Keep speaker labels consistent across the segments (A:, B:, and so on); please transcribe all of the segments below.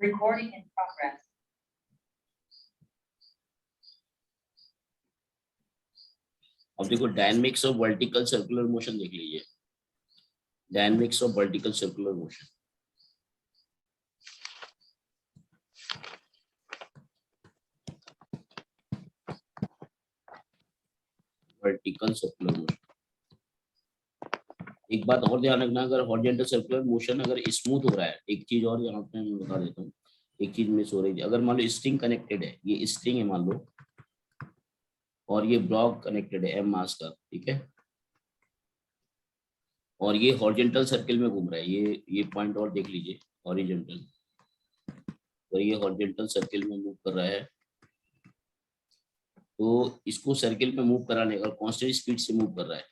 A: Recording in progress.
B: अब देखो dynamics of vertical circular motion देख लीजिए, dynamics of vertical circular motion. Vertical circular motion, एक बात और ध्यान रखना, अगर हॉरिजॉन्टल सर्कुलर मोशन अगर स्मूथ हो रहा है, एक चीज और यहाँ पे मैं बता देता हूँ, एक चीज मिस हो रही है। अगर मान लो स्ट्रिंग कनेक्टेड है, ये स्ट्रिंग है मान लो, और ये ब्लॉक कनेक्टेड है एम मास का, ठीक है, और ये हॉरिजॉन्टल सर्किल में घूम रहा है, ये पॉइंट और देख लीजिए, हॉरिजॉन्टल, और ये हॉरिजॉन्टल सर्किल में मूव कर रहा है, तो इसको सर्किल में मूव कराने का, कांस्टेंट स्पीड से मूव कर रहा है,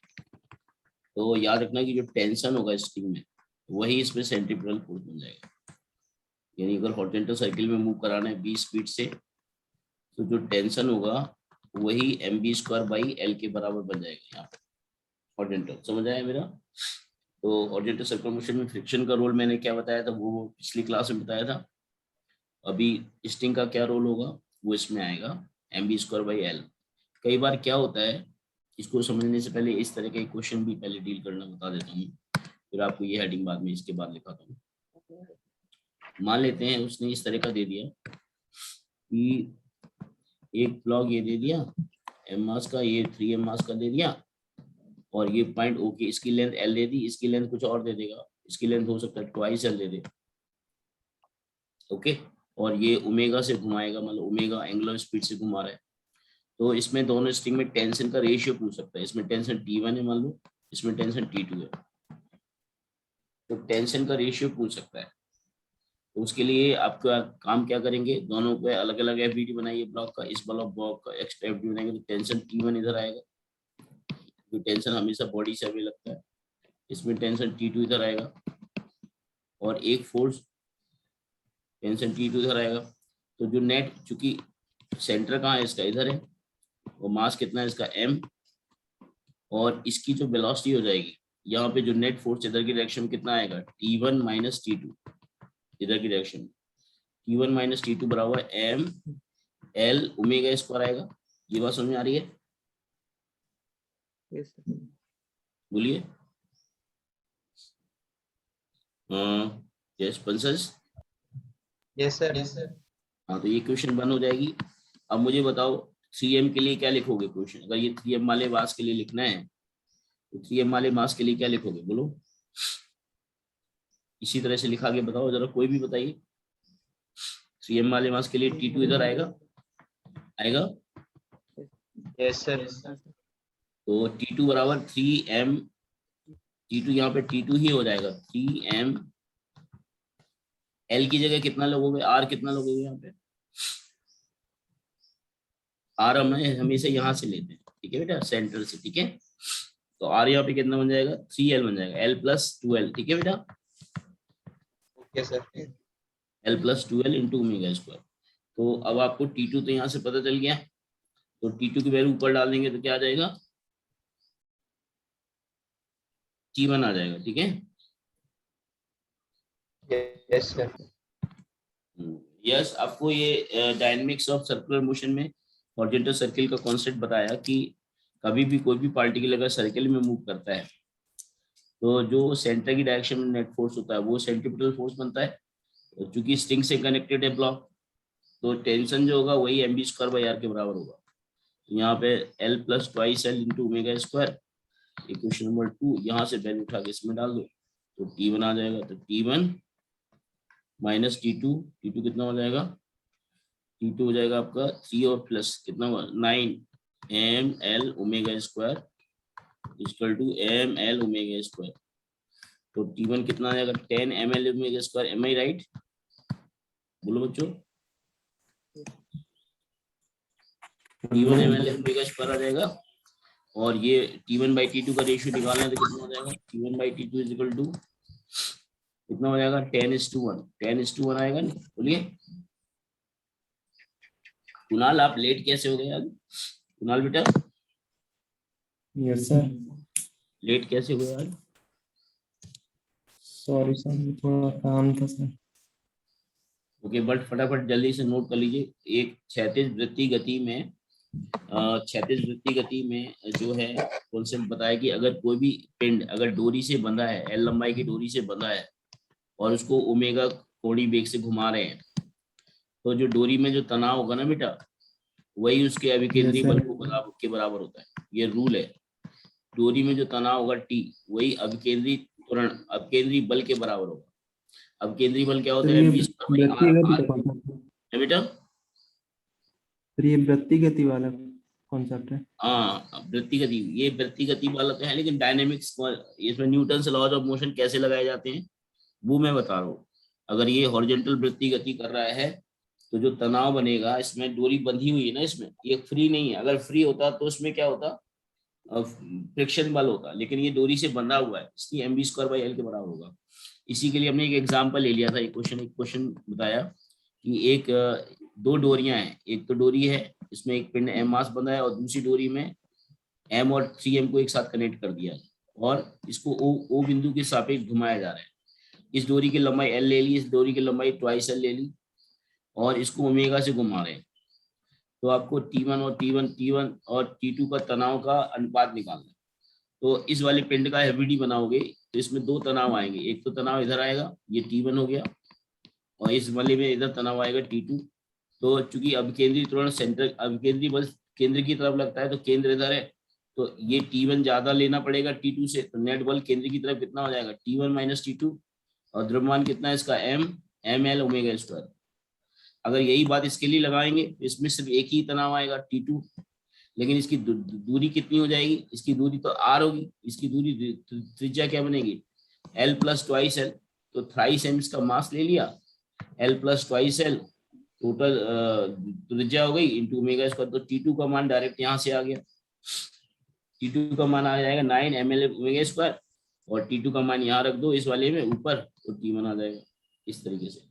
B: तो याद रखना कि जो टेंशन होगा स्ट्रिंग में वही इसमें सेंट्रीपिटल फोर्स बन जाएगा। यानी अगर हॉरिजॉन्टल सर्किल में मूव कराना है बी स्पीड से, तो जो टेंशन होगा वही mv² बाई एल के बराबर बन जाएगा यहाँ पे हॉरिजॉन्टल। समझ आया मेरा? तो हॉरिजॉन्टल सर्कुलर मोशन में फ्रिक्शन का रोल मैंने क्या बताया था, वो पिछली क्लास में बताया था। अभी स्ट्रिंग का क्या रोल होगा वो इसमें आएगा, mv² बाई एल। कई बार क्या होता है, इसको समझने से पहले इस तरह के क्वेश्चन भी पहले डील करना बता देता हूँ, फिर आपको ये हेडिंग बाद में इसके बाद लिखाता हूँ। मान लेते हैं उसने इस तरह का दे दिया कि एक ब्लॉक ये दे दिया एम मास का, ये 3m मास का दे दिया, और ये पॉइंट ओके, इसकी लेंथ एल दे दी, इसकी लेंथ कुछ और दे देगा, इसकी लेंथ हो सकता है ट्वाइस एल दे दे, ओके, और ये ओमेगा से घुमाएगा, मतलब ओमेगा एंगुलर स्पीड से घुमा रहा है। तो इसमें दोनों स्ट्रिंग में टेंशन का रेशियो पूछ सकता है, इसमें टेंशन T1 है मान लो, इसमें टेंशन T2 है, तो टेंशन का रेशियो पूछ सकता है। तो उसके लिए आपका काम क्या करेंगे, दोनों को अलग अलग एफडीटी बनाइए ब्लॉक का, इस ब्लॉक का एक्स्ट्रा एफडीटी बनाएंगे तो टेंशन T1 इधर आएगा, तो टेंशन हमेशा बॉडी से अभी लगता है, इसमें टेंशन T2 इधर आएगा, और एक फोर्स टेंशन T2 इधर आएगा। तो जो नेट, चूंकि सेंटर कहाँ है इसका, इधर है, और मास कितना है इसका m, और इसकी जो वेलोसिटी हो जाएगी यहाँ पे, जो नेट फोर्स इधर की डायरेक्शन में कितना आएगा, T1 माइनस T2 इधर की डायरेक्शन, T1 माइनस T2 बराबर m l ओमेगा स्क्वायर आएगा। ये बात समझ में आ रही है? बोलिए। यस पंसस?
C: Yes sir.
B: हाँ, तो ये क्वेश्चन बंद हो जाएगी। अब मुझे बताओ 3m के लिए क्या लिखोगे क्वेश्चन, अगर ये 3m वाले मास के लिए लिखना है तो 3m वाले मास के लिए क्या लिखोगे बोलो, इसी तरह से लिखा के बताओ जरा, कोई भी बताइए। 3m वाले मास के लिए T2 इधर आएगा, आएगा?
C: Yes sir.
B: तो T2 बराबर 3m, T2 यहाँ पे T2 ही हो जाएगा, 3m, L की जगह कितना लोगोगे, R कितना लोगोगे यहाँ पे, R हम हमेशा यहाँ से लेते हैं, ठीक है बेटा, सेंटर से, ठीक है, तो R यहाँ पे कितना बन जाएगा, 3L बन जाएगा, L प्लस 2L, ठीक है बेटा,
C: okay sir.
B: L plus 2L into omega square. तो अब आपको T2 तो यहाँ से पता चल गया, तो T2 की वैल्यू ऊपर डाल देंगे तो क्या आ जाएगा, T1 आ जाएगा, ठीक है।
C: Yes sir.
B: यस, आपको ये डायनेमिक्स ऑफ सर्कुलर मोशन में हॉरिजॉन्टल सर्किल का कॉन्सेप्ट बताया कि कभी भी कोई भी पार्टिकल अगर सर्किल में मूव करता है तो जो सेंटर की डायरेक्शन में नेट फोर्स होता है वो सेंट्रीपिटल फोर्स बनता है, क्योंकि स्ट्रिंग से कनेक्टेड है ब्लॉक, तो टेंशन जो होगा वही mv² बाई आर के बराबर होगा। यहाँ पे L plus twice L into omega square, equation number 2, यहाँ से वैल्यू उठा के इसमें डाल दो तो T1 आ जाएगा, तो T1 माइनस T2, T2 कितना हो जाएगा, T2 हो जाएगा आपका 3 और प्लस कितना हुआ 9 ml omega square equal to ml omega square. तो T1 कितना आ जाएगा 10 ml omega square, am I right? बोलो बच्चों, T1 ml ओमेगा स्क्वायर आ जाएगा, और ये T1 बाई T2 का रेशियो निकालना है तो कितना हो जाएगा, T1 by T2 is equal to कितना हो जाएगा 10:1, 10:1 आएगा नहीं? बोलिए कुणाल, आप लेट कैसे हो गए आज? कुणाल बेटा
D: यस सर।
B: लेट कैसे हुए आज?
D: सॉरी सर, थोड़ा काम था सर।
B: ओके, बट फटाफट जल्दी से नोट कर लीजिए। एक क्षैतिज वृत्तीय गति में क्षैतिज वृत्तीय गति में जो है कॉन्सेप्ट बताया कि अगर कोई भी पिंड अगर डोरी से बंधा है, एल लंबाई की डोरी से बंधा है और उसको ओमेगा कोणीय वेग से घुमा रहे हैं, तो जो डोरी में जो तनाव होगा ना बेटा, वही उसके अभिकेंद्री
D: Yes,
B: बल
D: sir.
B: को के बराबर होता है। ये रूल है। डोरी में जो तनाव होगा टी, वही अभिकेंद्री त्वरण अभिकेंद्री बल के बराबर होगा। अभिकेंद्री बल क्या होता
D: सर
B: है?
D: ये
B: mv स्क्वायर बाई
D: वृत्तीय गति
B: आर
D: का कॉन्सेप्ट है।
B: है बेटा।
D: सर ये वृत्तीय गति वाला कॉन्सेप्ट है।
B: हाँ, वृत्ति गति, ये वृत्ति गति वाला तो है, लेकिन डायनेमिक्स इसमें न्यूटन से लॉज ऑफ मोशन कैसे लगाए जाते हैं वो मैं बता रहा हूँ। अगर ये हॉरिजॉन्टल वृत्ति गति कर रहा है तो जो तनाव बनेगा, इसमें डोरी बंधी हुई है ना, इसमें ये फ्री नहीं है। अगर फ्री होता तो इसमें क्या होता? फ्रिक्शन बल होता, लेकिन ये डोरी से बंधा हुआ है, इसलिए mv स्क्वायर बाई एल के बराबर होगा। इसी के लिए हमने एक एग्जांपल ले लिया था। एक क्वेश्चन बताया कि दो डोरियां हैं। एक तो डोरी है, इसमें एक पिंड एम मास बंधा है, और दूसरी डोरी में एम और 3m को एक साथ कनेक्ट कर दिया और इसको ओ बिंदु के सापेक्ष घुमाया जा रहा है। इस डोरी की लंबाई एल ले ली, इस डोरी की लंबाई ट्वाइस एल ले ली, और इसको ओमेगा से घुमा रहे हैं। तो आपको T1 और T2 का तनाव का अनुपात निकालना है। तो इस वाले पिंड का एफबीडी बनाओगे तो इसमें दो तनाव आएंगे। एक तो तनाव इधर आएगा, ये T1 हो गया, और इस वाले में इधर तनाव आएगा T2। तो चूंकि अभिकेंद्री त्वरण सेंटर अभिकेंद्री बल केंद्र की तरफ लगता है, तो केंद्र इधर है, तो ये T1 ज्यादा लेना पड़ेगा T2 से। तो नेट बल केंद्र की तरफ कितना हो जाएगा? T1 minus T2। और द्रव्यमान कितना है इसका? M l omega square. अगर यही बात इसके लिए लगाएंगे तो इसमें सिर्फ एक ही तनाव आएगा T2, लेकिन इसकी दूरी कितनी हो जाएगी? इसकी दूरी तो r होगी, इसकी दूरी त्रिज्या क्या बनेगी? L plus twice L. तो थ्राइस एम इसका मास ले लिया, L plus twice L total त्रिज्या हो गई इंटू ओमेगा स्क्वायर। तो T2 का मान डायरेक्ट यहाँ से आ गया। T2 का मान आ जाएगा 9 ml ओमेगा स्क्वायर, और T2 का मान यहाँ रख दो इस वाले में ऊपर, तो T1 आ जाएगा। इस तरीके से।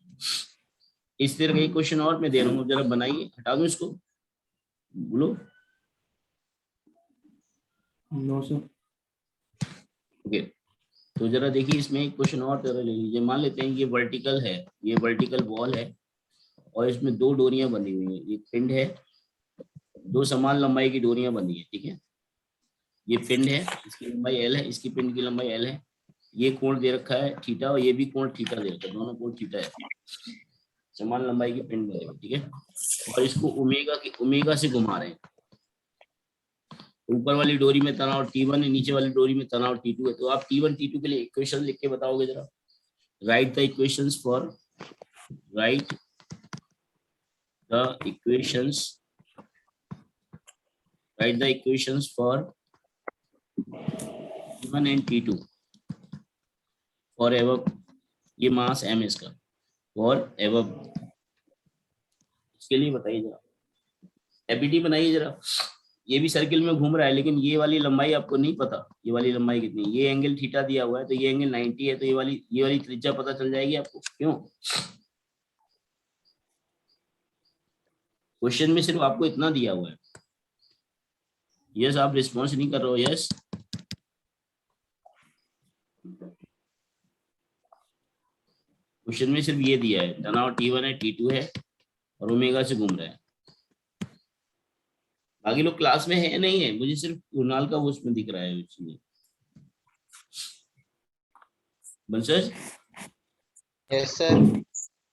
B: इस तरह का एक क्वेश्चन और मैं दे रहा हूँ, जरा बनाइए। हटा दूं इसको, बोलो।
D: No sir.
B: ओके, तो जरा देखिए, इसमें एक क्वेश्चन और तरह ले लीजिए। मान लेते हैं ये वर्टिकल है, ये वर्टिकल वॉल है, और इसमें दो डोरियां बनी हुई हैं। एक पिंड है, दो समान लंबाई की डोरियां बनी है, ठीक है। ये पिंड है, इसकी लंबाई एल है, इसकी पिंड की लंबाई एल है। ये कोण दे रखा है थीटा, और ये भी कोण थीटा दे रखा है, दोनों कोण थीटा है। समान लंबाई की पिंड बने हुए, ठीक है। और इसको ओमेगा से घुमा रहे हैं। ऊपर वाली डोरी में तनाव T1 है, नीचे वाली डोरी में तनाव T2 है। तो आप T1 T2 के लिए इक्वेशन लिख के बताओगे जरा। Right the equations for T1 and T2 for एवब, ये मास m इसका, फॉर एवब। इसके लिए बताइए जरा, एबीडी बनाइए जरा। ये भी सर्किल में घूम रहा है, लेकिन ये वाली लंबाई आपको नहीं पता, ये वाली लंबाई कितनी। ये एंगल थीटा दिया हुआ है, तो ये एंगल 90 है, तो ये वाली त्रिज्या पता चल जाएगी आपको। क्यों? क्वेश्चन में सिर्फ आपको इतना दिया हुआ है। यस, आप रिस्पॉन्स नहीं कर रहे हो। यस, क्वेश्चन में सिर्फ ये दिया है, तनाव T1 है, T2 है, और ओमेगा से घूम रहा है। बाकी लोग क्लास में है नहीं है, मुझे सिर्फ कुणाल का वो उसमें दिख रहा है। बंसज,
C: यस सर।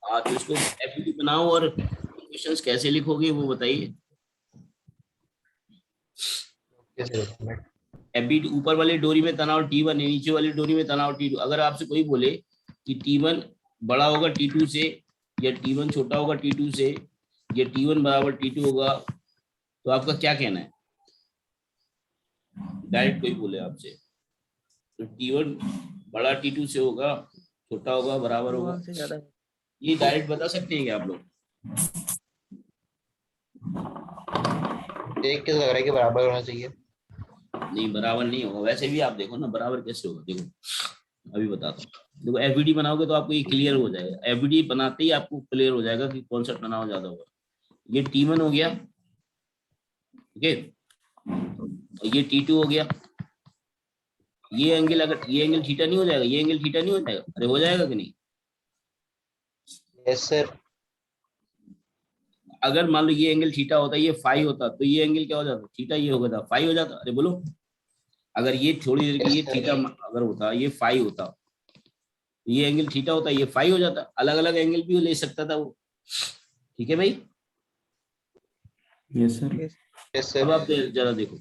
B: हाँ, तो इसको एफबीडी बनाओ, और क्वेश्चंस कैसे लिखोगे वो बताइए।
C: Yes sir.
B: एफबीडी, ऊपर वाली डोरी में तनाव T1 है, नीचे वाली डोरी में तनाव T2। अगर आपसे कोई बोले कि T1 बड़ा होगा T2 से, या T1 छोटा होगा T2 से, या T1 बराबर T2 होगा, तो आपका क्या कहना है? डायरेक्ट कोई बोले आपसे, तो T1 बड़ा T2 से होगा, छोटा होगा, बराबर होगा, ये डायरेक्ट बता सकते हैं क्या आप लोग?
C: देख के लग रहा है कि बराबर होना चाहिए।
B: नहीं, बराबर नहीं होगा। वैसे भी आप देखो ना, बराबर कैसे होगा, देखो अभी बताता हूँ। देखो, एफबीडी बनाओगे तो आपको ये क्लियर हो जाएगा। एफबीडी बनाते ही आपको क्लियर हो जाएगा कि कौन सा तनाव ज्यादा होगा। ये T1 हो गया, ठीक है, और ये T2 हो गया। ये एंगल, अगर ये एंगल थीटा नहीं हो जाएगा, ये एंगल थीटा नहीं हो जाएगा? अरे हो जाएगा कि नहीं?
C: Yes sir.
B: अगर मान लो ये एंगल थीटा होता, ये फाई होता, तो ये एंगल क्या हो जाता, थीटा ये हो गया था, फाई हो जाता। अरे बोलो, अगर ये थोड़ी देर की ये
C: Yes, sir.
B: थीटा अगर होता, ये फाई होता, तो ये एंगल थीटा होता, ये फाई हो जाता। अलग अलग एंगल भी ले सकता था वो। ठीक है भाई।
D: Yes sir.
C: Yes,
B: अब
C: sir.
B: आप जरा देखो,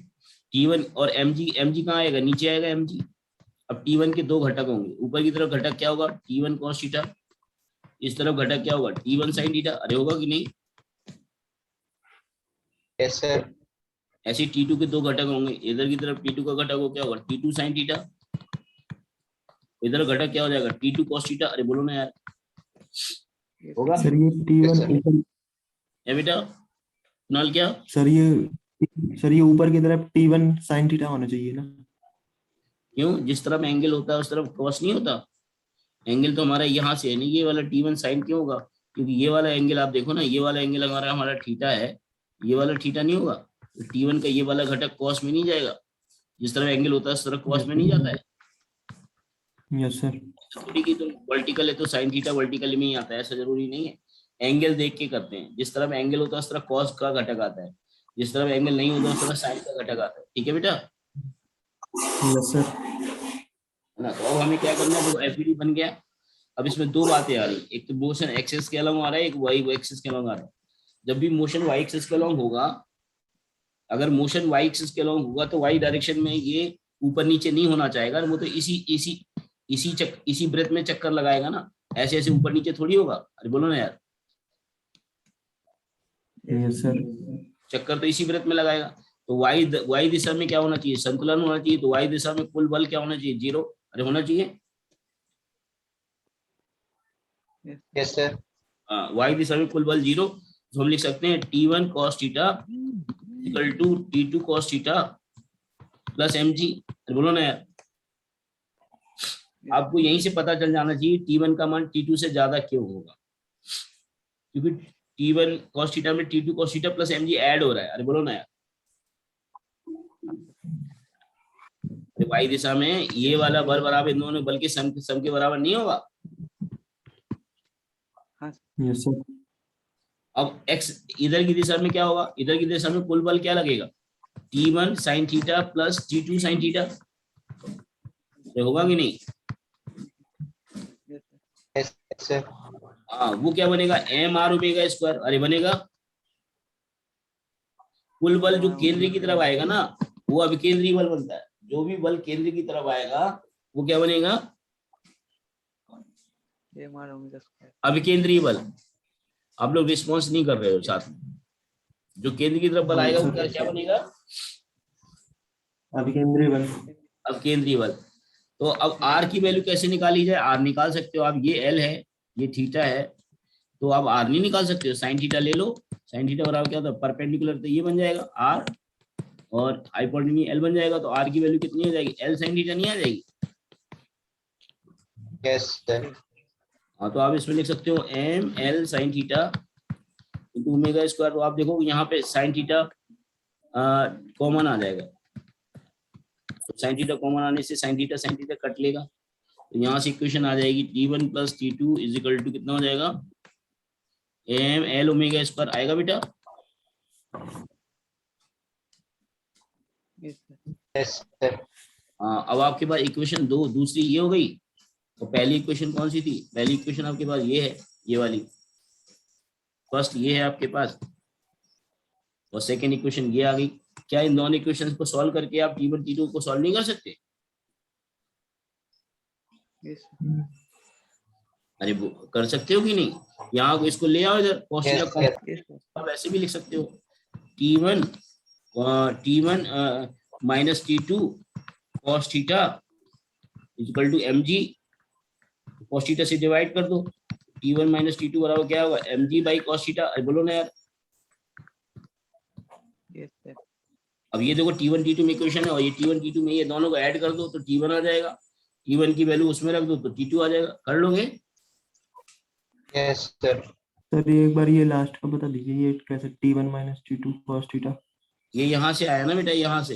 B: T1 और mg कहाँ आएगा, नीचे आएगा mg। अब T1 के दो घटक होंगे, ऊपर की तरफ घटक क्या होगा, T1 cos थीटा, इस तरफ घटक क्या होगा, T1 sin थीटा। अरे होगा कि नहीं?
C: Yes, sir.
B: ऐसे T2 के दो घटक होंगे, इधर की तरफ T2 का घटक हो क्या होगा, T2 sin थीटा। इधर घटक क्या हो जाएगा, T2 cos थीटा। अरे बोलो ना यार, होगा?
D: सर ये T1
C: sir.
D: ऊपर,
B: है बेटा कुणाल क्या?
D: सर ये ऊपर की तरफ T1 sin थीटा होना चाहिए ना।
B: क्यों? जिस तरफ एंगल होता है उस तरफ cos नहीं होता। एंगल तो हमारा यहाँ से है नहीं, ये वाला T1 sin क्यों होगा? क्योंकि ये वाला एंगल आप देखो ना, ये वाला एंगल हमारा थीटा है, ये वाला थीटा नहीं होगा। तो T1 का ये वाला घटक cos में नहीं जाएगा, जिस तरफ एंगल होता है उस तरफ cos में नहीं जाता है।
D: Yes sir.
B: थोड़ी की तो वर्टिकल है तो sin थीटा वर्टिकल में ही आता है, ऐसा जरूरी नहीं है। एंगल देख के करते हैं, जिस तरफ एंगल होता है उस तरफ cos का घटक आता है, जिस तरफ एंगल नहीं होता उस तरफ sin का घटक आता है। ठीक है बेटा,
D: यस सर।
B: है ना? तो अब हमें क्या करना है, देखो एफईडी बन गया। अब इसमें दो बातें आ रही, एक तो मोशन एक्सिस के अलॉन्ग आ रहा है, एक वाई एक्सिस के अलॉन्ग आ रहा है। जब भी मोशन वाई एक्सिस के अलॉन्ग होगा, अगर मोशन वाई एक्सिस के अलॉन्ग होगा तो वाई डायरेक्शन में ये ऊपर नीचे नहीं होना चाहेगा, वो तो इसी ब्रेथ में चक्कर लगाएगा ना, ऐसे ऐसे ऊपर नीचे थोड़ी होगा। अरे बोलो ना यार,
D: यस सर।
B: चक्कर तो इसी ब्रेथ में लगाएगा। तो वाई दिशा में क्या होना चाहिए, संतुलन होना चाहिए। तो वाई दिशा में कुल बल क्या होना चाहिए, 0। अरे होना चाहिए।
C: Yes, sir.
B: वाई दिशा में कुल बल 0, तो हम लिख सकते हैं T1 cos theta equal to T2 cos theta plus mg। बोलो ना यार, आपको यहीं से पता चल जाना चाहिए T1 का मान T2 से ज्यादा क्यों होगा, क्योंकि T1 cos थीटा में T2 cos theta plus mg add हो रहा है। अरे बोलो ना यार, वाई दिशा में ये वाला बल बराबर इन दोनों बल के सम के बराबर नहीं होगा।
D: Yes sir.
B: अब x इधर की दिशा में क्या होगा, इधर की दिशा में कुल बल क्या लगेगा, T1 sin theta plus T2 sin theta. होगा कि नहीं?
C: Yes, sir.
B: हाँ, वो क्या बनेगा, एम आर ओमेगा स्क्वायर। अरे बनेगा, कुल बल जो केंद्र की तरफ आएगा ना, वो अभिकेंद्रीय बल बनता है। जो भी बल केंद्र की तरफ आएगा वो क्या बनेगा, अभिकेंद्रीय बल। आप लोग रिस्पॉन्स नहीं कर रहे हो साथ में। जो केंद्र की तरफ बल आएगा वो क्या बनेगा,
D: अभिकेंद्रीय बल।
B: अभिकेंद्रीय बल। तो अब आर की वैल्यू कैसे निकाली जाए, आर निकाल सकते हो आप, ये एल है, ये थीटा है, तो आप आर नहीं निकाल सकते हो, साइन थीटा ले लो। साइन थीटा बराबर क्या होता है, परपेंडिकुलर, तो ये बन जाएगा आर, और हाइपोटेन्यूज एल बन जाएगा। तो आर की वैल्यू कितनी हो जाएगी, एल साइन थीटा नहीं आ जाएगी?
C: Yes, sir.
B: हाँ, तो आप इसमें लिख सकते हो m l sine theta into omega square. तो आप देखो यहाँ पे साइन थीटा कॉमन आ जाएगा, तो साइन थीटा कॉमन आने से साइन थीटा कट लेगा। तो यहाँ से इक्वेशन आ जाएगी T1 plus T2 is equal to कितना हो जाएगा, एम एल ओमेगा स्क्वायर आएगा बेटा।
C: Yes, sir.
B: हाँ, अब आपके पास इक्वेशन दो, दूसरी ये हो गई। तो पहली इक्वेशन कौन सी थी, पहली इक्वेशन आपके पास ये है, ये वाली फर्स्ट ये है आपके पास, और सेकेंड इक्वेशन ये आ गई। क्या इन दोनों इक्वेशंस को सॉल्व करके आप T1 T2 को सॉल्व नहीं कर सकते? अरे वो कर सकते हो कि नहीं, यहाँ इसको ले आओ इधर, cos
C: Yes,
B: थीटा
C: sir.
B: आप ऐसे भी लिख सकते हो, T1 minus T2 cos theta equal to mg, cos theta से डिवाइड कर दो, T1 माइनस T2 बराबर क्या होगा, mg बाई cos थीटा। अरे बोलो ना यार, अब ये देखो T1 T2 में इक्वेशन है, और ये T1 T2 में ये दोनों को ऐड कर दो तो T1 आ जाएगा, T1 की वैल्यू उसमें रख दो तो T2 आ जाएगा। कर लोगे?
C: Yes, sir.
D: सर ये एक बार ये लास्ट का बता दीजिए, ये कैसे T1 minus T2 cos theta.
B: ये यहाँ से आया ना बेटा, यहाँ से,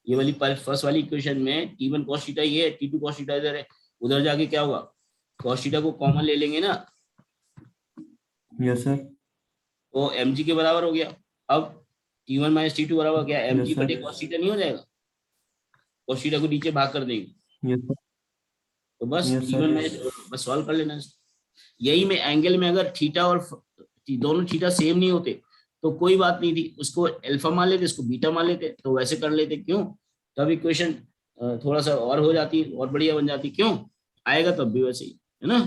B: ये वाली फर्स्ट वाली इक्वेशन में T1 cos थीटा ये है, T2 cos थीटा इधर है, उधर जाके क्या होगा, cos थीटा को कॉमन ले लेंगे ना,
D: यस सर।
B: तो mg के बराबर हो गया। अब T1 माइनस T2 बराबर क्या,
D: Yes,
B: mg
D: sir.
B: बटे cos थीटा नहीं हो जाएगा? cos थीटा को नीचे भाग कर देंगे
D: यस सर।
B: तो बस
D: Yes, sir.
B: T1 माइनस, बस सॉल्व कर लेना इसको। यही में एंगल में अगर थीटा और दोनों थीटा सेम नहीं होते तो कोई बात नहीं थी, उसको अल्फा मान लेते, इसको बीटा मान लेते, तो वैसे कर लेते। क्यों? तब इक्वेशन थोड़ा सा और हो जाती, और बढ़िया बन जाती। क्यों आएगा तब भी वैसे ही, है ना?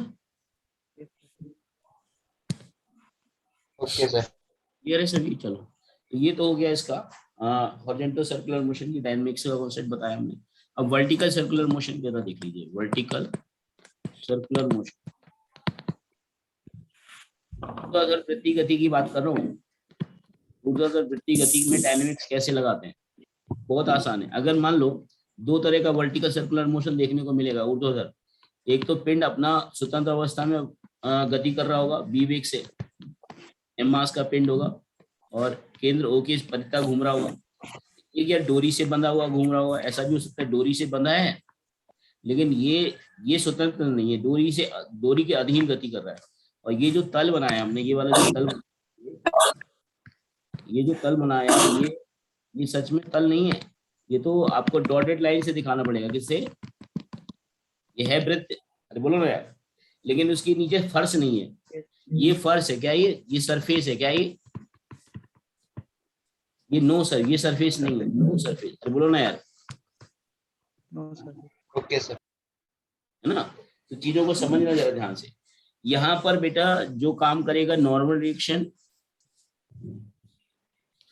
C: Okay sir.
B: क्लियर है सभी? चलो, तो ये तो हो गया इसका हॉरिजॉन्टल सर्कुलर मोशन की डायनामिक्स का कॉन्सेप्ट बताया हमने। अब वर्टिकल सर्कुलर मोशन की तरह देख लीजिए। वर्टिकल सर्कुलर मोशन, ऊर्ध्वाधर वृत्तीय गति की बात कर रहा हूँ। ऊर्ध्वाधर वृत्तीय गति में डायनामिक्स कैसे लगाते हैं? बहुत आसान है। अगर मान लो दो तरह का वर्टिकल सर्कुलर मोशन देखने को मिलेगा ऊर्ध्वाधर, एक तो पिंड अपना स्वतंत्र अवस्था में गति कर रहा होगा बी वेग से, एम मास का पिंड होगा, और केंद्र ओ की परिधि घूम रहा होगा। ये क्या डोरी से बंधा हुआ घूम रहा होगा? ऐसा भी हो सकता है डोरी से बंधा है, लेकिन ये स्वतंत्र नहीं है, डोरी के अधीन गति कर रहा है। और ये जो तल बनाया हमने, ये वाला जो तल, ये जो तल बनाया, ये सच में तल नहीं है। ये तो आपको डॉटेड लाइन से दिखाना पड़ेगा। किससे? ये है वृत्त, अरे बोलो ना यार, लेकिन उसके नीचे फर्श नहीं है। ये फर्श है क्या? ये सरफेस है क्या? ये नो सर, ये सरफेस नहीं है, नो सरफेस, अरे बोलो ना यार,
C: ओके सर।
B: है ना? तो चीजों को समझना जरा ध्यान से। यहाँ पर बेटा जो काम करेगा नॉर्मल रिएक्शन,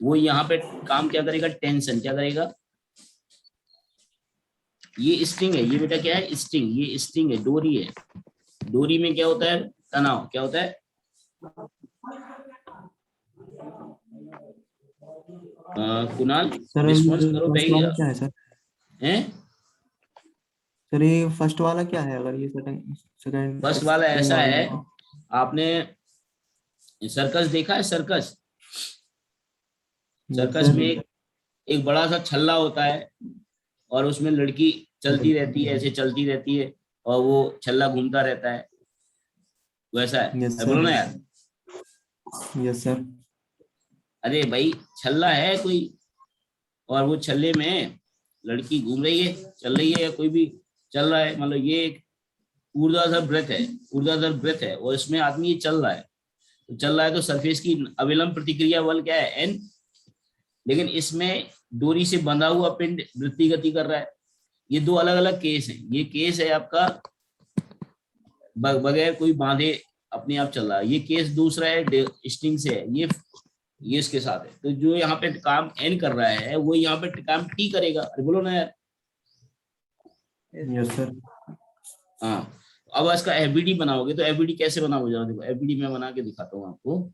B: वो यहाँ पे काम क्या करेगा? टेंशन। क्या करेगा? ये स्ट्रिंग है, ये बेटा क्या है? स्ट्रिंग। ये स्ट्रिंग है, डोरी है। डोरी में क्या होता है? तनाव। क्या होता है? कुणाल
D: सर
B: रिस्पॉन्स
D: ये
B: करो
D: फर्स्ट
B: भाई।
D: वाला क्या है सर?
B: हैं?
D: सर ये फर्स्ट वाला क्या है, अगर ये सेकंड सेकंड
B: फर्स्ट वाला
D: स्प्रिंग
B: ऐसा
D: वाला
B: है,
D: है?
B: आपने सर्कस देखा है? Circus,
D: yes
B: circus
D: sir.
B: में एक बड़ा सा छल्ला होता है, और उसमें लड़की चलती रहती है, ऐसे चलती रहती है, और वो छल्ला घूमता रहता है, वैसा है।
D: यस
B: बोलो
D: सर।
B: ना यार।
D: Yes sir.
B: अरे भाई छल्ला है कोई, और वो छल्ले में लड़की घूम रही है, चल रही है, या कोई भी चल रहा है। मतलब ये एक ऊर्ध्वाधर वृत्त है, ऊर्ध्वाधर वृत्त है, और इसमें आदमी चल रहा है। तो चल रहा है तो सरफेस की अविलंब प्रतिक्रिया बल क्या है? एन। लेकिन इसमें डोरी से बंधा हुआ पिंड वृत्तीय गति कर रहा है। ये दो अलग अलग केस हैं। ये केस है आपका बगैर कोई बांधे अपने आप चल रहा है। ये केस दूसरा है, स्ट्रिंग से है। ये इसके साथ है। तो जो यहाँ पे काम एन कर रहा है, वो यहाँ पे काम टी करेगा। अरे बोलो ना यार।
D: Yes sir.
B: हाँ, अब इसका एफबीडी बनाओगे तो एफबीडी कैसे बनाओगे? जरा देखो, एफबीडी मैं बना के दिखाता हूँ आपको।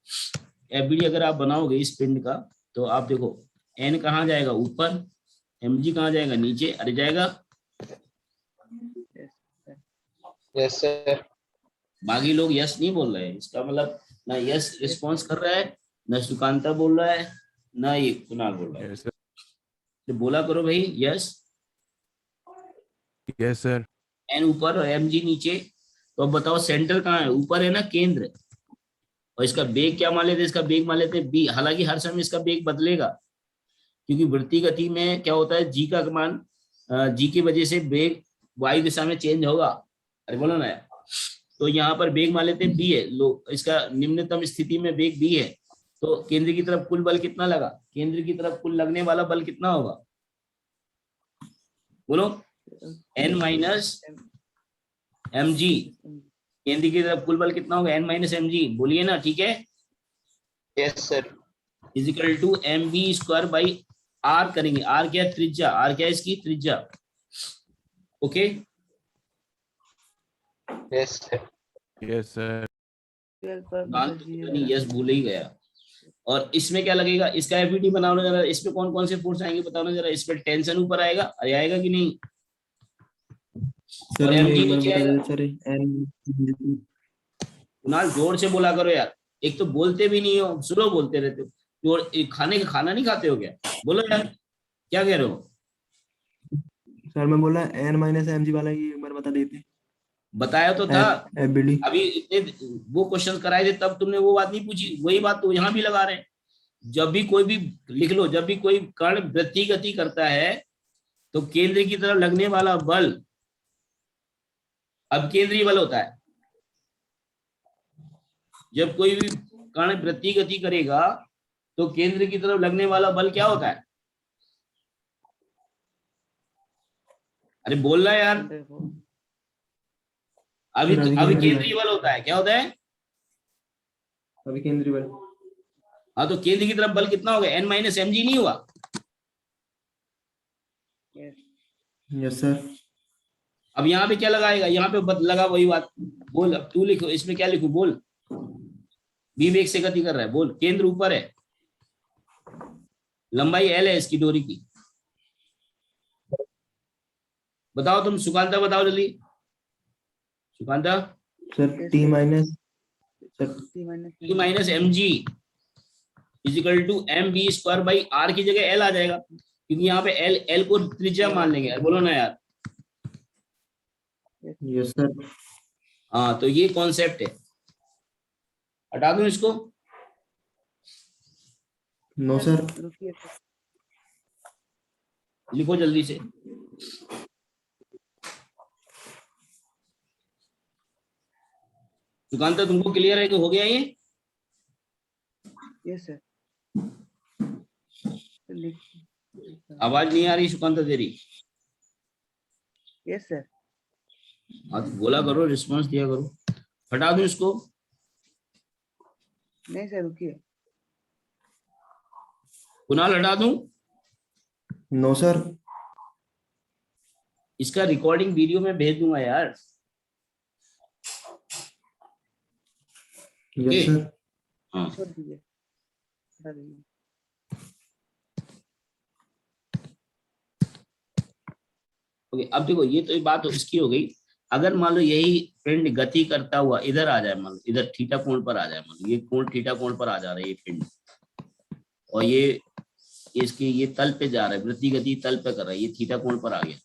B: एफबीडी अगर आप बनाओगे इस पिंड का, तो आप देखो एन कहाँ जाएगा? ऊपर। एमजी कहाँ जाएगा? नीचे। अरे जाएगा।
C: Yes sir.
B: बाकी लोग यस नहीं बोल रहे हैं, इसका मतलब ना यस रिस्पॉन्स कर रहा है, ना सुकांता बोल रहा है, ना ये कुणाल बोल रहा है।
A: Yes sir.
B: तो बोला करो भाई यस।
A: Yes sir.
B: एन ऊपर और एमजी नीचे। तो अब बताओ सेंटर कहाँ है? ऊपर है ना, केंद्र। और इसका बेग क्या मान लेते? इसका बेग मान लेते हैं बी। हालांकि हर समय इसका बेग बदलेगा, क्योंकि वृत्तीय गति में क्या होता है, जी का मान, जी की वजह से बेग वायु दिशा में चेंज होगा। अरे बोलो ना यार। तो यहाँ पर बेग मान लेते हैं बी है, लो इसका निम्नतम स्थिति में बेग बी है। तो केंद्र की तरफ कुल बल कितना लगा? केंद्र की तरफ कुल लगने वाला बल कितना होगा? बोलो। N minus m g. केंद्र की तरफ कुल बल कितना होगा? N minus m g. बोलिए ना, ठीक है।
C: Yes sir.
B: Equal to m v square by r करेंगे। आर क्या है? त्रिज्या। आर क्या है इसकी? त्रिज्या। Okay.
C: Yes sir.
A: Yes sir.
B: Yes भूल ही गया। और इसमें क्या लगेगा? इसका एफबीडी बनाओ ना जरा। इसमें कौन कौन से फोर्स आएंगे बताओ ना जरा। इस पर टेंशन ऊपर आएगा, अरे आएगा कि नहीं?
D: सर
B: और
D: ये
B: एमजी
D: एक बार
B: नीचे
D: बता
B: आएगा।
D: दीजिए सर। एन।
B: कुणाल जोर से बोला करो यार, एक तो बोलते भी नहीं हो, स्लो बोलते रहते हो। जोर खाने का खाना नहीं खाते हो क्या? बोलो यार, क्या कह रहे हो?
D: सर मैं बोला एन माइनस एम जी वाला ये एक बार बता देते।
B: बताया तो था
D: एबीडी।
B: अभी, इतने वो क्वेश्चन कराए थे तब तुमने वो बात नहीं पूछी, वही बात तो यहाँ भी लगा रहे हैं। जब भी कोई भी, लिख लो, जब भी कोई कण वृत्ति गति करता है तो केंद्र की तरफ लगने वाला बल अब केंद्रीय बल होता है। जब कोई भी कण वृत्ति गति करेगा तो केंद्र की तरफ लगने वाला बल क्या होता है? अरे बोलना यार। अभी
D: सर,
B: अभी केंद्रीय बल होता है, क्या होता है?
D: अभी केंद्रीय बल।
B: हाँ, तो केंद्र की तरफ बल कितना होगा? N माइनस एम जी नहीं हुआ?
D: Yes sir.
B: अब यहाँ पे क्या लगाएगा? यहाँ पे लगा वही बात। बोल, अब तू लिखो, इसमें क्या लिखू? बोल। बी वेग से गति कर रहा है, बोल। केंद्र ऊपर है, लंबाई L है इसकी डोरी की। बताओ तुम, सुकांता बताओ जल्दी। Sukanta.
D: Sir T minus
B: m g equal to m v square by r की जगह L आ जाएगा, क्योंकि यहाँ पे L को त्रिज्या मान लेंगे। बोलो ना यार।
D: Yes sir.
B: हाँ, तो ये कॉन्सेप्ट है। हटा दूं इसको?
D: No sir.
B: लिखो जल्दी से। सुकांता, तुमको क्लियर है कि हो गया ये?
A: Yes sir.
B: आवाज नहीं आ रही सुकांता तेरी।
A: Yes sir.
B: हाँ, तो बोला करो, रिस्पांस दिया करो। हटा दूं इसको?
A: नहीं सर, रुकिए।
B: कुणाल, हटा दूं?
D: No sir.
B: इसका रिकॉर्डिंग वीडियो में भेज दूंगा यार।
D: Yes sir.
B: हाँ,
A: छोड़ दीजिए, हटा दीजिए।
B: ओके। अब देखो, ये तो एक बात इसकी हो गई। अगर मान लो यही पिंड गति करता हुआ इधर आ जाए, मान लो इधर थीटा कोण पर आ जाए, मान लो ये कोण थीटा कोण पर आ जा रहा है ये पिंड, और ये इसके ये तल पे जा रहा है, वृत्ति गति तल पे कर रहा है, ये थीटा कोण पर आ गया।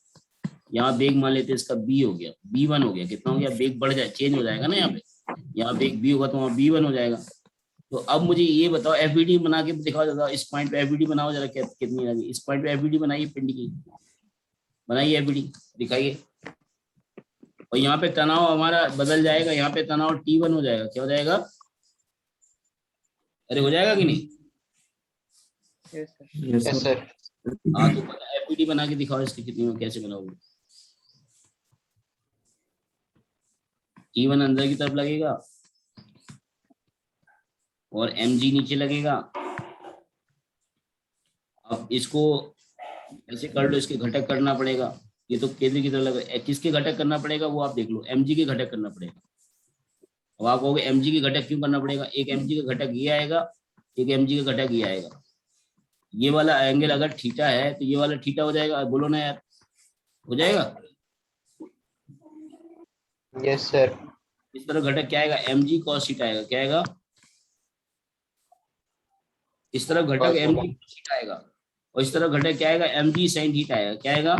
B: यहाँ वेग मान लेते इसका b हो गया, b1 हो गया। कितना हो गया? वेग बढ़ जाए, चेंज हो जाएगा ना यहाँ पे। यहाँ वेग b होगा तो वहाँ b1 हो जाएगा। तो अब मुझे ये बताओ, एफबीडी बना के दिखाओ जरा। इस पॉइंट पे एफबीडी बनाओ जरा, कितनी लगी? इस पॉइंट पे एफबीडी बनाइए, पिंड की बनाइए एफबीडी, दिखाइए। और यहाँ पे तनाव हमारा बदल जाएगा, यहाँ पे तनाव T1 हो जाएगा। क्या हो जाएगा? अरे हो जाएगा कि नहीं?
A: Yes sir.
D: Yes
C: yes
D: sir.
C: Sir.
B: हाँ, तो एफबीडी बना के दिखाओ इसकी, कितनी में कैसे बनाओगे? T1 अंदर की तरफ लगेगा और mg नीचे लगेगा। अब इसको ऐसे कर लो, इसके घटक करना पड़ेगा। ये तो केंद्र की तरफ लगे, किसके घटक करना पड़ेगा वो आप देख लो। mg के घटक करना पड़ेगा। अब आप कहोगे mg के घटक क्यों करना पड़ेगा? एक mg का घटक ये आएगा, एक mg का घटक ये आएगा। ये वाला एंगल अगर थीटा है तो ये वाला थीटा हो जाएगा। बोलो ना यार, हो जाएगा?
C: Yes sir.
B: इस तरह घटक क्या आएगा? mg cos थीटा आएगा। क्या आएगा? इस तरफ घटक
C: Cos
B: mg cos थीटा आएगा, और इस तरफ घटक क्या आएगा? mg sin थीटा आएगा। क्या आएगा?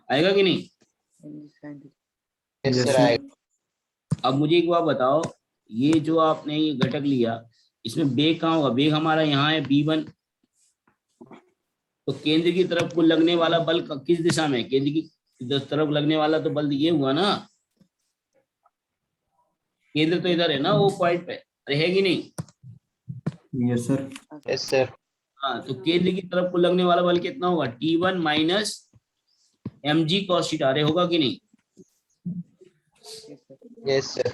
B: आएगा कि नहीं?
C: Yes
D: Yes,
C: sir
D: sir.
C: आएगा।
B: अब मुझे एक बात बताओ, ये जो आपने ये घटक लिया, इसमें वेग कहाँ होगा? वेग हमारा यहाँ है v1। तो केंद्र की तरफ को लगने वाला बल किस दिशा में है? केंद्र की तरफ लगने वाला तो बल ये हुआ ना। केंद्र तो इधर है ना, वो पॉइंट पे। अरे है कि नहीं?
D: Yes sir.
C: Yes sir.
B: हाँ, तो केंद्र की तरफ को लगने वाला बल कितना होगा? T1 minus mg cos theta. अरे होगा कि नहीं?
C: Yes sir.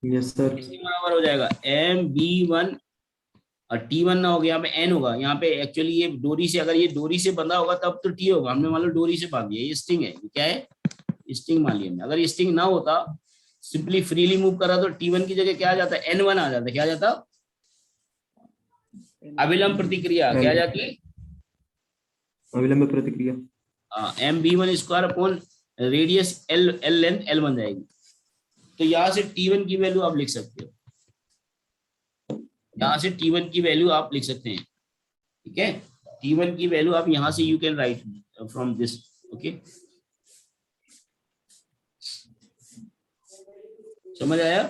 D: Yes sir.
B: इसके बराबर हो जाएगा mv1, और T1 ना होगा, यहाँ पे n होगा। यहाँ पे एक्चुअली ये डोरी से, अगर ये डोरी से बंधा होगा तब तो T होगा। हमने मान लो डोरी से बांध दिया, ये स्टिंग है। ये क्या है? स्टिंग मान लिया हमने। अगर ये स्टिंग ना होता, सिंपली फ्रीली मूव करा, तो T1 की जगह क्या आ जाता? N1 आ जाता। क्या आ जाता? अविलंब प्रतिक्रिया। क्या आ जाती?
D: अविलंब प्रतिक्रिया।
B: mv1 square upon radius l length l बन जाएगी। तो यहाँ से T1 की वैल्यू आप लिख सकते हो। यहाँ से T1 की वैल्यू आप लिख सकते हैं। ठीक है, T1 की वैल्यू आप यहाँ से you can write from this. Okay, समझ आया?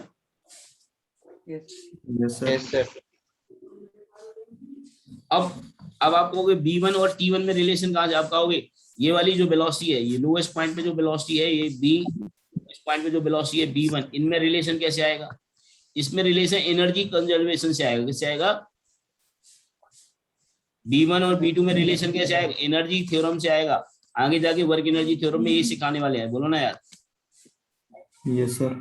A: Yes
D: yes sir.
C: Yes sir.
B: अब आप कहोगे B1 और T1 में रिलेशन कहाँ से आप कहोगे ये वाली जो वेलोसिटी है, ये लोएस्ट पॉइंट पे जो वेलोसिटी है, ये B इस पॉइंट पे जो वेलोसिटी है B1, इनमें रिलेशन कैसे आएगा? इसमें रिलेशन एनर्जी कंजर्वेशन से आएगा। किससे आएगा? B1 और B2 में रिलेशन कैसे आएगा? एनर्जी थ्योरम से आएगा। आगे जाके वर्क एनर्जी थ्योरम में ये सिखाने वाले हैं, बोलो ना यार।
D: Yes sir.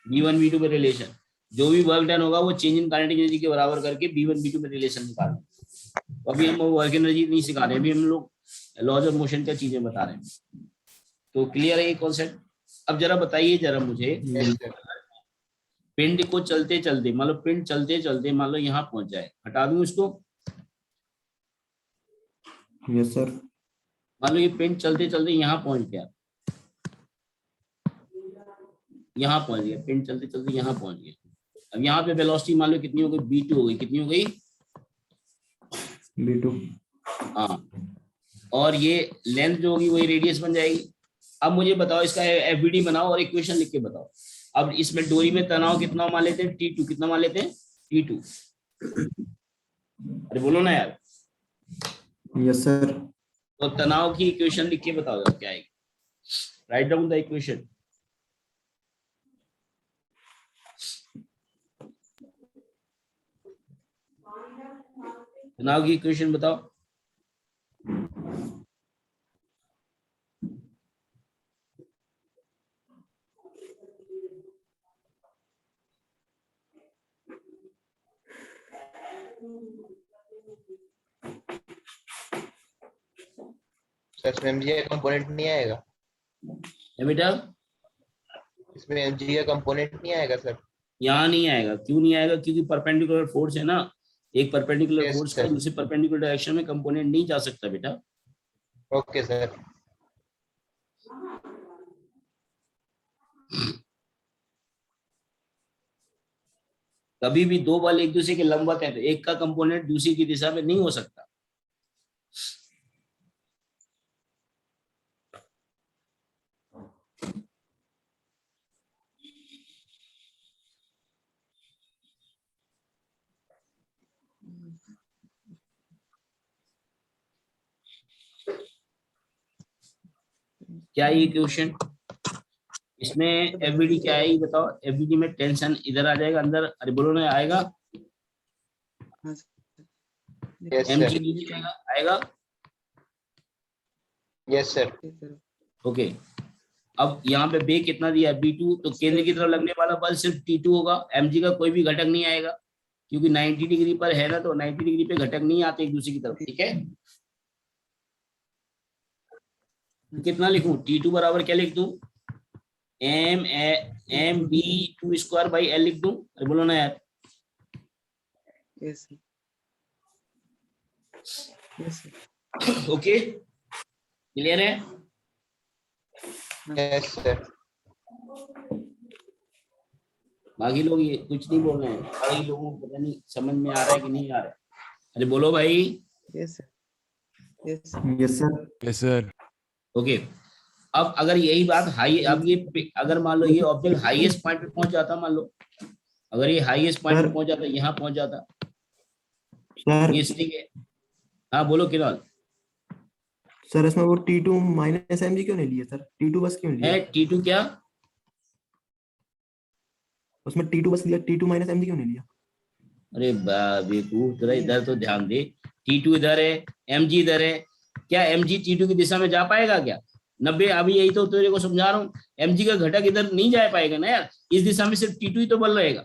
B: B1 B2 में रिलेशन, जो भी वर्क डन होगा वो चेंज इन काइनेटिक एनर्जी के बराबर करके B1 B2 में रिलेशन निकालना। तो अभी हम वर्क एनर्जी नहीं सिखा रहे, अभी हम लोग लॉज ऑफ मोशन का चीजें बता रहे हैं। तो क्लियर है ये कॉन्सेप्ट? अब जरा बताइए जरा मुझे,
C: यस सर।
B: पिंड को चलते चलते मान लो, पिंड चलते चलते मान लो यहाँ पहुंच जाए, हटा दूं इसको।
D: Yes sir.
B: मान लो ये पिंड चलते चलते यहाँ पहुंच गया, यहाँ पहुंच गया, पिंड चलते चलते यहाँ पहुंच गया। अब यहाँ पे वेलोसिटी मान लो कितनी हो गई? B2 हो गई। कितनी हो गई?
D: B2।
B: हाँ, और ये लेंथ जो होगी वही रेडियस बन जाएगी। अब मुझे बताओ इसका एफबीडी बनाओ और इक्वेशन लिख के बताओ। अब इसमें डोरी में तनाव कितना मान लेते हैं? T2। कितना मान लेते हैं? T2। अरे बोलो ना यार।
D: Yes sir.
B: तो तनाव की इक्वेशन लिख के बताओ जरा क्या आएगी। Write down the equation. तनाव की इक्वेशन बताओ।
C: सर इसमें एमजी का कंपोनेंट नहीं आएगा?
B: है बेटा?
C: इसमें एमजी का कंपोनेंट नहीं आएगा सर?
B: यहाँ नहीं आएगा। क्यों नहीं आएगा? क्योंकि परपेंडिकुलर फोर्स है ना, एक परपेंडिकुलर
C: Yes,
B: फोर्स का
C: sir.
B: दूसरे परपेंडिकुलर डायरेक्शन में कंपोनेंट नहीं जा सकता बेटा।
C: Okay sir.
B: कभी भी दो बल एक दूसरे के लंबवत है तो एक का कंपोनेंट दूसरी की दिशा में नहीं हो सकता। क्या ये क्वेश्चन? इसमें एफबीडी क्या है ये बताओ। एफबीडी में टेंशन इधर आ जाएगा अंदर, अरे बोलो ना, आएगा।
A: हाँ सर
C: यस
B: एमजी
C: सर।
B: नीचे आएगा, आएगा।
C: Yes sir.
B: ओके, अब यहाँ पे बे कितना दिया है? B2। तो केंद्र की तरफ लगने वाला बल सिर्फ T2 होगा, mg का कोई भी घटक नहीं आएगा, क्योंकि 90 डिग्री पर है ना, तो 90 डिग्री पे घटक नहीं आते एक दूसरे की तरफ। ठीक है, तो कितना लिखूं? T2 बराबर क्या लिख दूं? mb2 स्क्वायर बाई L लिख दूं। अरे बोलो ना यार।
A: यस सर
B: ओके, क्लियर है?
C: Yes sir.
B: बाकी लोग ये कुछ नहीं बोल रहे हैं, बाकी लोगों को पता नहीं समझ में आ रहा है कि नहीं आ रहा है। अरे बोलो भाई।
A: Yes sir yes
D: yes sir.
E: Yes sir.
B: Okay, अब अगर यही बात हाई, अब ये अगर मान लो ये ऑब्जेक्ट हाईएस्ट पॉइंट पे पहुंच जाता, मान लो अगर ये हाईएस्ट पॉइंट पे पहुंच जाता, यहाँ पहुंच जाता,
D: सर
B: ये स्टिक है। हाँ बोलो किरण।
D: सर इसमें वो T2 माइनस mg क्यों नहीं लिया सर? T2 बस क्यों लिया?
B: है T2 क्या?
D: उसमें T2 बस लिया, T2 माइनस mg क्यों नहीं लिया?
B: अरे बेवकूफ, जरा इधर तो ध्यान दे। T2 इधर है, mg इधर है, क्या mg T2 की दिशा में जा पाएगा क्या? 90, अभी यही तो तेरे को समझा रहा हूँ, mg का घटक इधर नहीं जा पाएगा ना यार, इस दिशा में सिर्फ T2 ही तो बल रहेगा।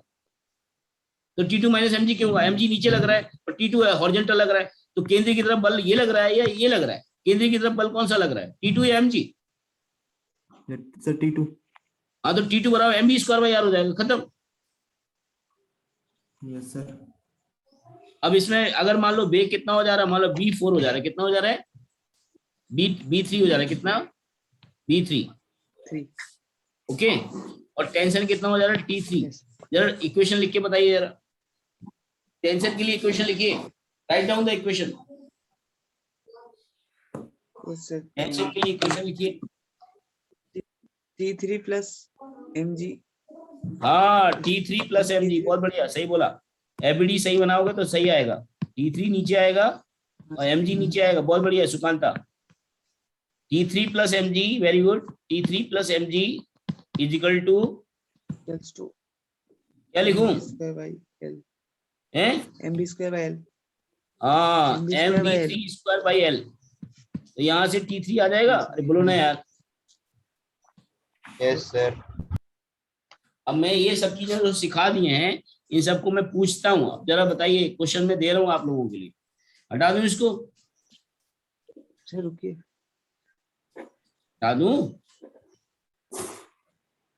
B: तो T2 माइनस mg क्यों होगा? mg नीचे लग रहा है और T2 है हॉरिजॉन्टल लग रहा है, तो केंद्र की तरफ बल ये लग रहा है या ये लग रहा है? केंद्र की तरफ बल कौन सा लग रहा है, T2 या mg?
D: Sir T2।
B: हाँ, तो T2 बराबर mb स्क्वायर बाई आर हो जाएगा, खत्म।
D: Yes sir.
B: अब इसमें अगर मान लो वेग कितना हो जा रहा है, मान लो B4 हो जा रहा है, कितना हो जा रहा है? B3 हो जा रहा है, कितना? B3।
A: 3
B: ओके, और टेंशन कितना हो जा रहा है? T3।
A: यस
B: जरा इक्वेशन लिख के बताइए जरा, टेंशन के लिए इक्वेशन लिखिए, write down the equation.
A: Sir
B: tension के लिए इक्वेशन लिखिए।
A: T3 प्लस mg
B: हाँ T3 प्लस mg, बहुत बढ़िया, सही बोला। एबीडी सही बनाओगे तो सही आएगा। T3 नीचे आएगा और mg नीचे आएगा, बहुत बढ़िया Sukanta. T3 plus mg, very good. T3 plus mg is equal to,
A: equals to
B: क्या लिखूं?
A: mb square by l,
B: हैं?
A: mb square by l,
B: हाँ
A: mb square by l.
B: mb3 square by L. तो यहाँ से T3 आ जाएगा। अरे बोलो ना यार।
C: Yes sir.
B: अब मैं ये सब चीजें जो सिखा दिए हैं, इन सबको मैं पूछता हूँ। अब जरा बताइए, क्वेश्चन में दे रहा हूँ आप लोगों के लिए। हटा दूं इसको?
A: सर रुकिए,
B: हटा दूं?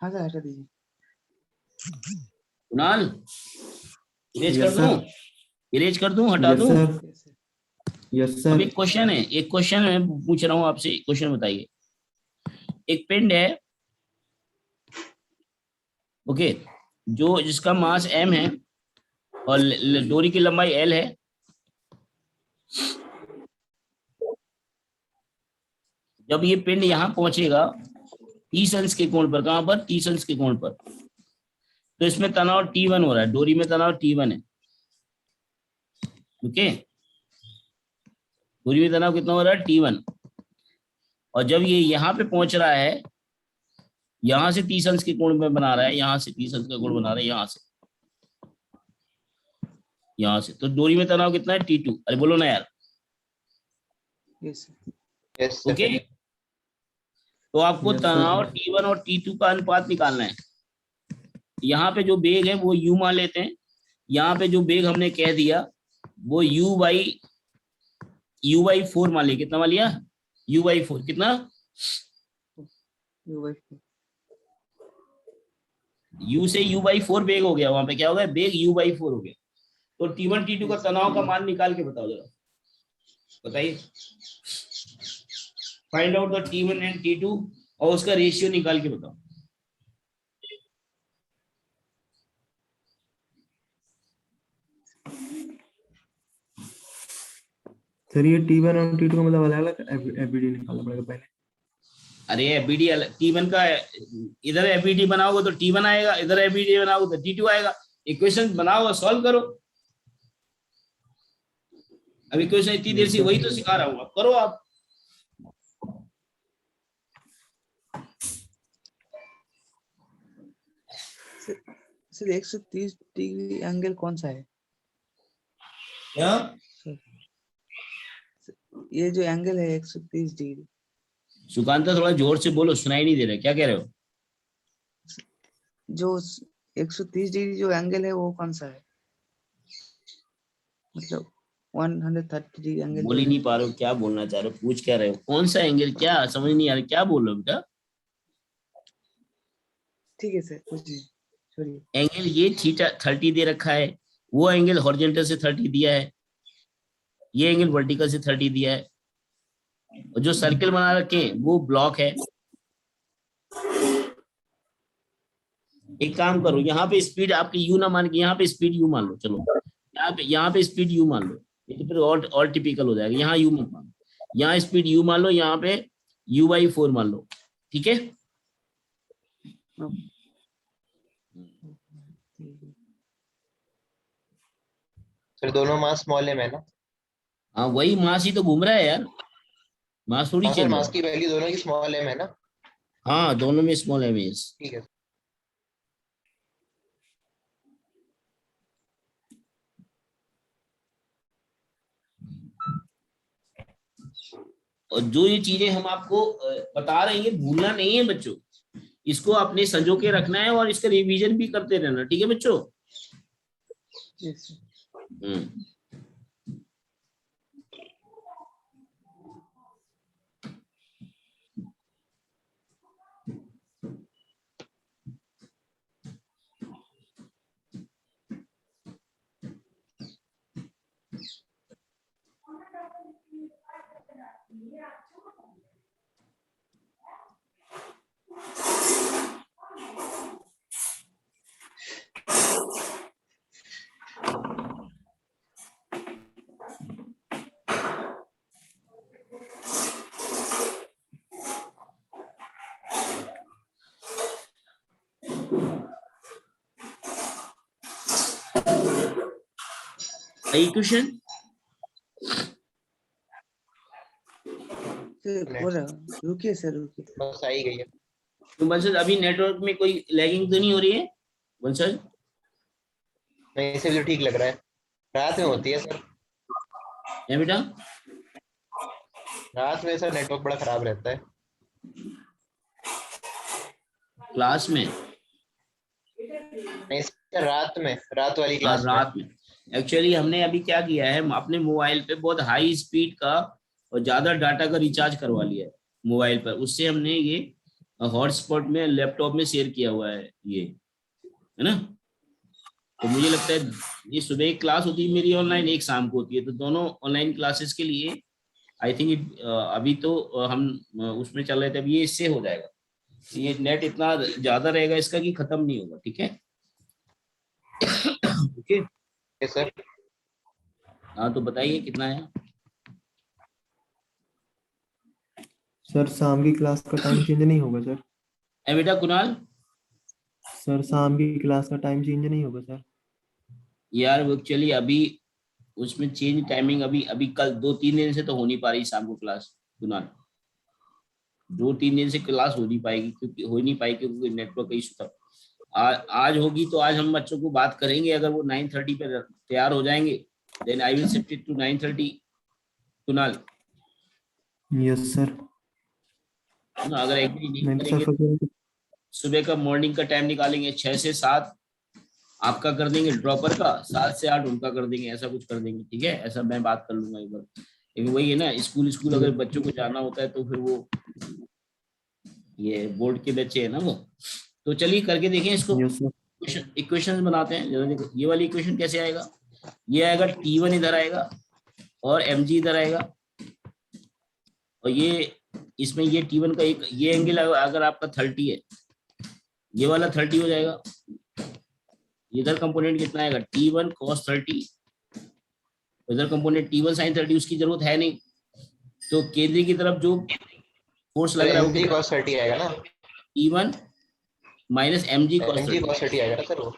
A: हाँ सर हटा दीजिए।
B: कुणाल, इरेज कर
D: यस
B: दूं?
D: सर,
B: इरेज कर दूं, हटा
D: यस
B: दूं?
D: Sir,
A: Yes, sir.
D: यस
B: अब
D: सर।
B: एक क्वेश्चन है, एक क्वेश्चन मैं पूछ रहा हूँ आपसे, क्वेश्चन बताइए। एक पिंड है, ओके, जो जिसका मास m है और डोरी की लंबाई l है। जब ये पिंड यहाँ पहुंचेगा 30 अंश के कोण पर, कहां पर? 30 अंश के कोण पर, तो इसमें तनाव T1 हो रहा है, डोरी में तनाव T1 है। ओके, डोरी में तनाव कितना हो रहा है? T1। और जब ये यहाँ पे पहुंच रहा है, यहां से 30 अंश के कोण में बना रहा है, यहां से 30 अंश का कोण बना रहा है, यहां से, तो डोरी में तनाव कितना है? T2। अरे बोलो ना यार।
A: Yes, sir.
C: Yes sir.
B: Okay, तो आपको
D: Yes,
B: तनाव
D: sir.
B: T1 और T2 का अनुपात निकालना है। यहाँ पे जो बेग है वो u मान लेते हैं। यहाँ पे जो बेग हमने कह दिया वो u/4 मान लिया। कितना मान लिया? u/4 कितना?
A: You wife.
B: u से u/4 बेग हो गया, वहां पे क्या हो गया? बेग u/4 हो गया। तो T1 T2 का तनाव का मान निकाल के बताओ जरा, बताइए। Find out the T1 and T2 और उसका रेशियो निकाल के बताओ।
D: सर ये T1 और T2 का मतलब अलग अलग एबीडी निकालना पड़ेगा पहले।
B: अरे एबीडी T1 का, इधर एबीडी बनाओगे तो T1 आएगा, इधर एबीडी बनाओगे तो T2 आएगा। इक्वेशन बनाओ और सॉल्व करो। अब इक्वेशन इतनी देर से वही तो सिखा रहा हूँ, अब करो आप।
A: सर 130 डिग्री एंगल कौन सा है?
B: क्या?
A: ये जो एंगल है 130 डिग्री,
B: सुकांता थोड़ा जोर से बोलो, सुनाई नहीं दे रहा, क्या कह रहे हो?
A: जो 130 डिग्री जो एंगल है वो कौन सा है? मतलब 130 डिग्री एंगल
B: बोल ही नहीं पा रहे हो, क्या बोलना चाह रहे हो, पूछ क्या रहे हो? कौन सा एंगल? क्या समझ नहीं आ रहा, क्या बोल रहे हो बेटा?
A: ठीक है सर, पूछिए, छोड़िए।
B: एंगल ये थीटा 30 दे रखा है, वो एंगल हॉरिजॉन्टल से 30 दिया है, ये एंगल वर्टिकल से 30 दिया है, और जो सर्कल बना रखे हैं वो ब्लॉक है। एक काम करो, यहाँ पे स्पीड आपकी यू ना मान के यहाँ पे स्पीड यू मान लो। चलो यहाँ पे स्पीड यू मान लो, ये तो फिर और टिपिकल हो जाएगा। यहाँ यू मत मान, यहाँ स्पीड यू मान लो, यहाँ पे u/4 मान लो, ठीक है?
C: सर दोनों मास स्मॉल एम है ना?
B: हाँ वही मास ही तो घूम रहा है यार, मास थोड़ी
C: हाँ सर,
B: चेंज
C: मास
B: है।
C: की वैल्यू दोनों की स्मॉल एम है ना?
B: हाँ दोनों में स्मॉल एम है।
C: ठीक है।
B: और जो ये चीजें हम आपको बता रहे हैं, भूलना नहीं है बच्चों, इसको अपने संजो के रखना है और इसका रिवीजन भी करते रहना, ठीक है बच्चों?
A: Yes, sir.
B: हम्म। इक्वेशन
A: सर हो रहा, रुकिए सर रुकिए।
C: बस आ ही गई है।
B: तो वंशज अभी नेटवर्क में कोई लैगिंग तो नहीं हो रही है वंशज?
C: नहीं, इसे भी तो ठीक लग रहा है। रात में होती है सर,
B: है बेटा?
C: रात में सर नेटवर्क बड़ा खराब रहता है।
B: क्लास में?
C: नहीं सर, रात में, रात वाली
B: हाँ
C: क्लास में।
B: रात में। एक्चुअली हमने अभी क्या किया है, अपने मोबाइल पे बहुत हाई स्पीड का और ज्यादा डाटा का रिचार्ज करवा लिया है मोबाइल पर। उससे हमने ये हॉटस्पॉट में लैपटॉप में शेयर किया हुआ है ये, है ना? तो मुझे लगता है ये सुबह एक क्लास होती है मेरी ऑनलाइन, एक शाम को होती है, तो दोनों ऑनलाइन क्लासेस के लिए आई थिंक अभी तो हम उसमें चल रहे थे, अभी ये इससे हो जाएगा। ये नेट इतना ज्यादा रहेगा इसका कि खत्म नहीं होगा, ठीक है? Okay
C: okay sir.
B: हाँ तो बताइए कितना है?
D: सर शाम की क्लास का टाइम चेंज नहीं होगा सर?
B: ए बेटा कुणाल,
D: सर शाम की क्लास का टाइम चेंज नहीं होगा सर?
B: यार एक्चुअली अभी उसमें चेंज टाइमिंग अभी अभी कल 2-3 दिन से तो हो नहीं पा रही शाम को क्लास कुणाल। 2-3 दिन से क्लास हो नहीं पाएगी, क्योंकि हो नहीं पाई क्योंकि नेटवर्क का इशू था। आज होगी तो आज हम बच्चों को बात करेंगे, अगर वो 9:30 पे तैयार हो जाएंगे then I will shift it to 9:30 Kunal,
D: yes sir.
B: है ना? अगर एग्री नहीं
D: नहीं सर,
B: करेंगे सुबह का मॉर्निंग का टाइम निकालेंगे, 6 से 7 आपका कर देंगे ड्रॉपर का, 7 से 8 उनका कर देंगे, ऐसा कुछ कर देंगे, ठीक है? ऐसा मैं बात कर लूंगा एक बार। लेकिन वही है ना, स्कूल अगर बच्चों को जाना होता है तो फिर वो ये बोर्ड के बच्चे है ना वो। तो चलिए करके देखें इसको,
D: यस सर।
B: इक्वेशन बनाते हैं जरा। देखो ये वाली इक्वेशन कैसे आएगा, ये आएगा T1 इधर आएगा और mg इधर आएगा, और ये इसमें ये T1 का एक ये एंगल अगर आपका 30 है, ये वाला 30 हो जाएगा। इधर कंपोनेंट कितना आएगा, T1 cos 30, इधर कंपोनेंट T1 sin 30, उसकी जरूरत है नहीं। तो केंद्र की तरफ जो फोर्स लग रहा है
C: mg cos 30 आएगा ना?
B: T1 minus mg cos
C: mg
B: 30,
C: cos 30 आएगा ना सर वो?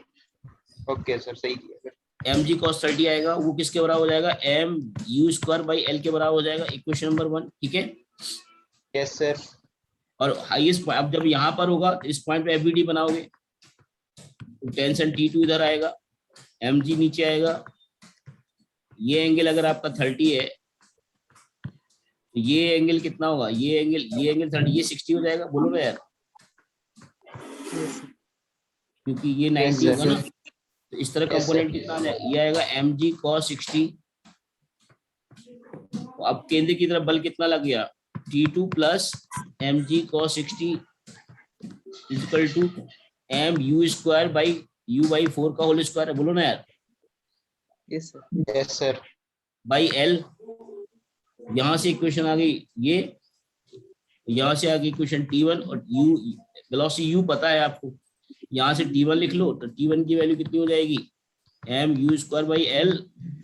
C: ओके सर, सही किया।
B: mg cos 30 आएगा, वो किसके बराबर हो जाएगा, m u square by l के बराबर हो जाएगा, इक्वेशन नंबर 1, ठीक है?
C: Yes sir.
B: और हाईएस्ट अब जब यहाँ पर होगा तो इस पॉइंट पे एफबीडी बनाओगे तो टेंशन T2 इधर आएगा, mg नीचे आएगा। ये एंगल अगर आपका 30 है तो ये एंगल कितना होगा, ये एंगल 30, ये 60 हो जाएगा, बोलो ना यार, क्योंकि ये 90 होगा ना। तो इस तरह कंपोनेंट कितना आ जाएगा, ये आएगा mg cos 60। अब केंद्र की तरफ बल कितना लग गया, T2 plus mg cos 60 equal to m u square by u by 4 का होल स्क्वायर है, बोलो ना यार।
A: Yes sir.
C: Yes sir.
B: By l, यहां से इक्वेशन आ गई ये, यहां से आ गई इक्वेशन T1 और u वेलोसिटी u पता है आपको, यहां से T1 लिख लो तो T1 की वैल्यू कितनी हो जाएगी, m u square by l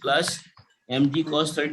B: plus mg cos 30